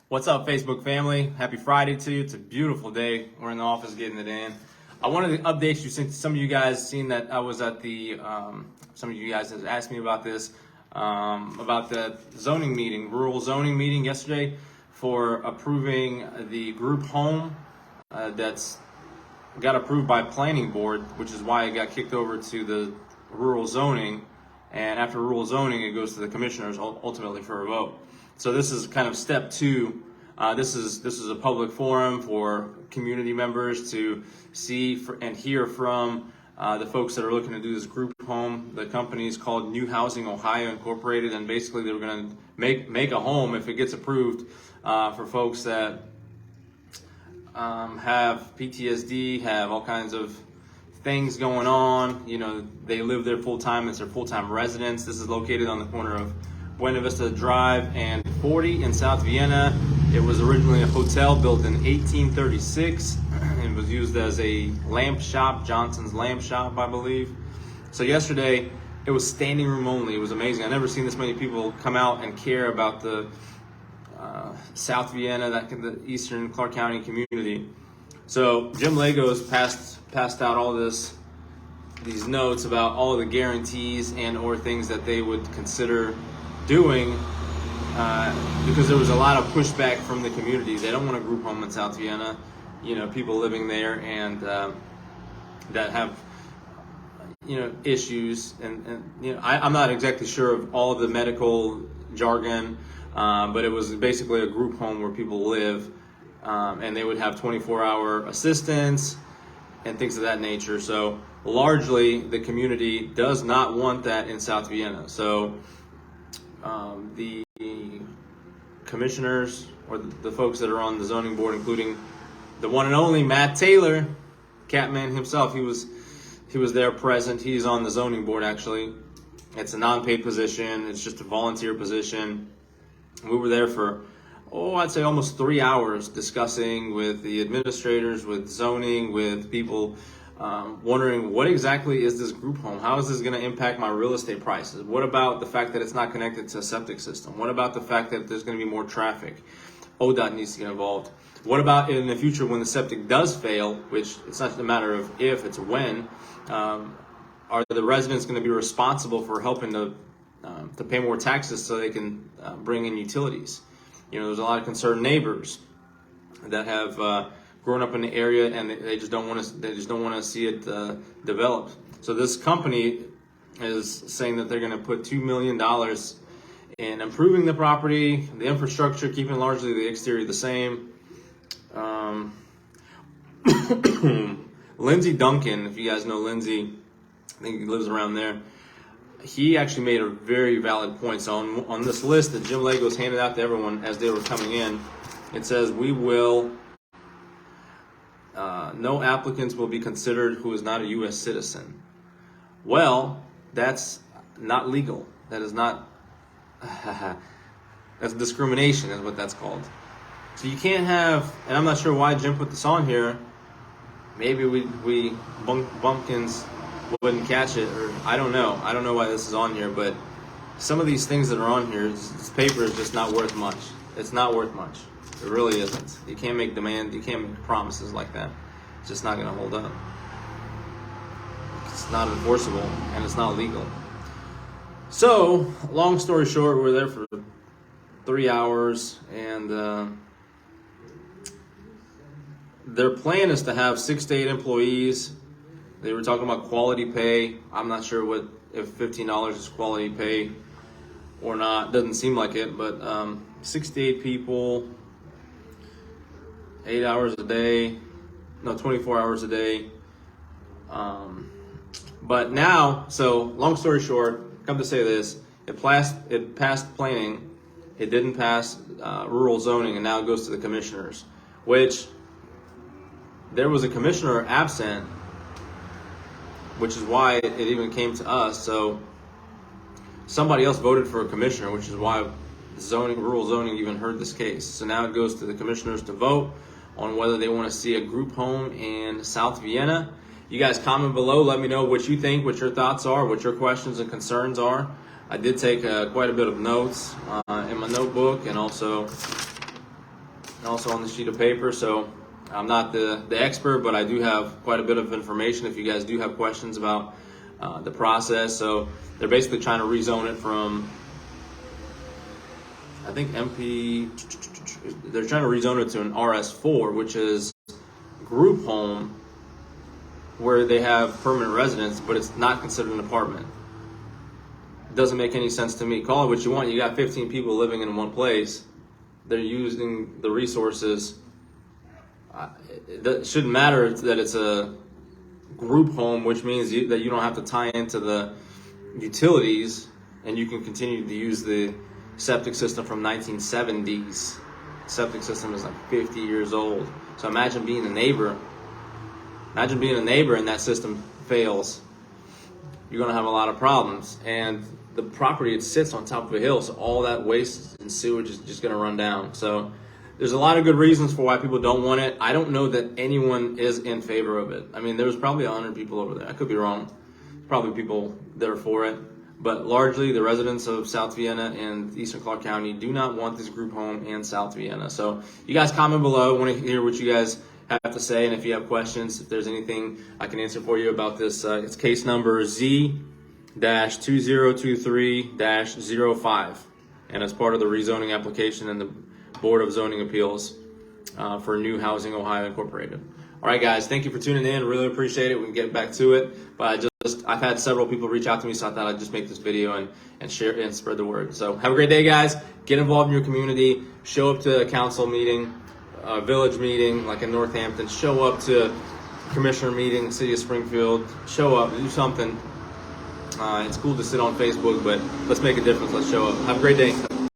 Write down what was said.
What's up, Facebook family? Happy Friday to you. It's a beautiful day. We're in the office getting it in. I wanted to update you since some of you guys seen that I was at the, some of you guys have asked me about this, about the zoning meeting, rural zoning meeting yesterday for approving the group home that's got approved by planning board, which is why it got kicked over to the rural zoning. And after rural zoning, it goes to the commissioners ultimately for a vote. So this is kind of step two. This is a public forum for community members to see and hear from the folks that are looking to do this group home. The company is called New Housing Ohio Incorporated, and basically they were going to make a home if it gets approved for folks that have PTSD, have all kinds of things going on. You know, they live there full time. It's their full-time residence. This is located on the corner of Buena Vista Drive and 40 in South Vienna. It was originally a hotel built in 1836 and was used as a lamp shop, Johnson's Lamp Shop, I believe. So yesterday, it was standing room only. It was amazing. I've never seen this many people come out and care about the South Vienna, the Eastern Clark County community. So Jim Legos passed out all these notes about all of the guarantees and or things that they would consider doing because there was a lot of pushback from the community. They don't want a group home in South Vienna. You know, people living there and that have issues and I'm not exactly sure of all of the medical jargon, but it was basically a group home where people live, and they would have 24-hour assistance and things of that nature. So largely the community does not want that in South Vienna. So the commissioners or the folks that are on the zoning board, including the one and only Matt Taylor, Catman himself, he was there present. He's on the zoning board actually. It's a non-paid position. It's just a volunteer position. We were there for, I'd say almost 3 hours discussing with the administrators, with zoning, with people wondering what exactly is this group home? How is this going to impact my real estate prices? What about the fact that it's not connected to a septic system? What about the fact that there's going to be more traffic? ODOT needs to get involved. What about in the future when the septic does fail, which it's not a matter of if, it's when, are the residents going to be responsible for helping to pay more taxes so they can bring in utilities? You know, there's a lot of concerned neighbors that have grown up in the area and they just don't want to see it develop. So this company is saying that they're going to put $2 million in improving the property, the infrastructure, keeping largely the exterior the same. Lindsey Duncan, if you guys know Lindsey, I think he lives around there. He actually made a very valid point. So on this list that Jim Legos handed out to everyone as they were coming in, it says no applicants will be considered who is not a U.S. citizen. Well, that's not legal. That is not, that's discrimination is what that's called. So you can't have, and I'm not sure why Jim put this on here. Maybe we bumpkins wouldn't catch it, or I don't know. I don't know why this is on here, but some of these things that are on here, this paper is just not worth much. It's not worth much. It really isn't. You can't make demands, you can't make promises like that. It's just not going to hold up. It's not enforceable, and it's not legal. So, long story short, we're there for 3 hours, and their plan is to have 6 to 8 employees. They were talking about quality pay. I'm not sure if $15 is quality pay or not. Doesn't seem like it, but 6 to 8 people, 8 hours a day, 24 hours a day. But now, so long story short, come to say this, it passed planning, it didn't pass rural zoning, and now it goes to the commissioners, which there was a commissioner absent, which is why it even came to us. So somebody else voted for a commissioner, which is why rural zoning even heard this case. So now it goes to the commissioners to vote on whether they want to see a group home in South Vienna. You guys comment below. Let me know what you think, what your thoughts are, what your questions and concerns are. I did take quite a bit of notes in my notebook, and also and also on the sheet of paper. So I'm not the expert, but I do have quite a bit of information if you guys do have questions about the process. So they're basically trying to rezone it from, I think they're trying to rezone it to an RS4, which is group home where they have permanent residence, but it's not considered an apartment. It doesn't make any sense to me. Call it what you want. You got 15 people living in one place. They're using the resources. It shouldn't matter that it's a group home, which means that you don't have to tie into the utilities, and you can continue to use the septic system from 1970s. Septic system is like 50 years old. So imagine being a neighbor. Imagine being a neighbor and that system fails. You're gonna have a lot of problems. And the property, it sits on top of a hill, so all that waste and sewage is just gonna run down. So there's a lot of good reasons for why people don't want it. I don't know that anyone is in favor of it. I mean, there was probably 100 people over there. I could be wrong. Probably people that are for it. But largely, the residents of South Vienna and Eastern Clark County do not want this group home in South Vienna. So you guys comment below. I want to hear what you guys have to say. And if you have questions, if there's anything I can answer for you about this, it's case number Z-2023-05. And it's part of the rezoning application and the Board of Zoning Appeals for New Housing Ohio Incorporated. All right, guys, thank you for tuning in. Really appreciate it. We can get back to it. But I've had several people reach out to me, so I thought I'd just make this video and share it and spread the word. So have a great day, guys. Get involved in your community. Show up to a council meeting, a village meeting like in Northampton. Show up to commissioner meeting, City of Springfield. Show up, do something. It's cool to sit on Facebook, but let's make a difference. Let's show up. Have a great day.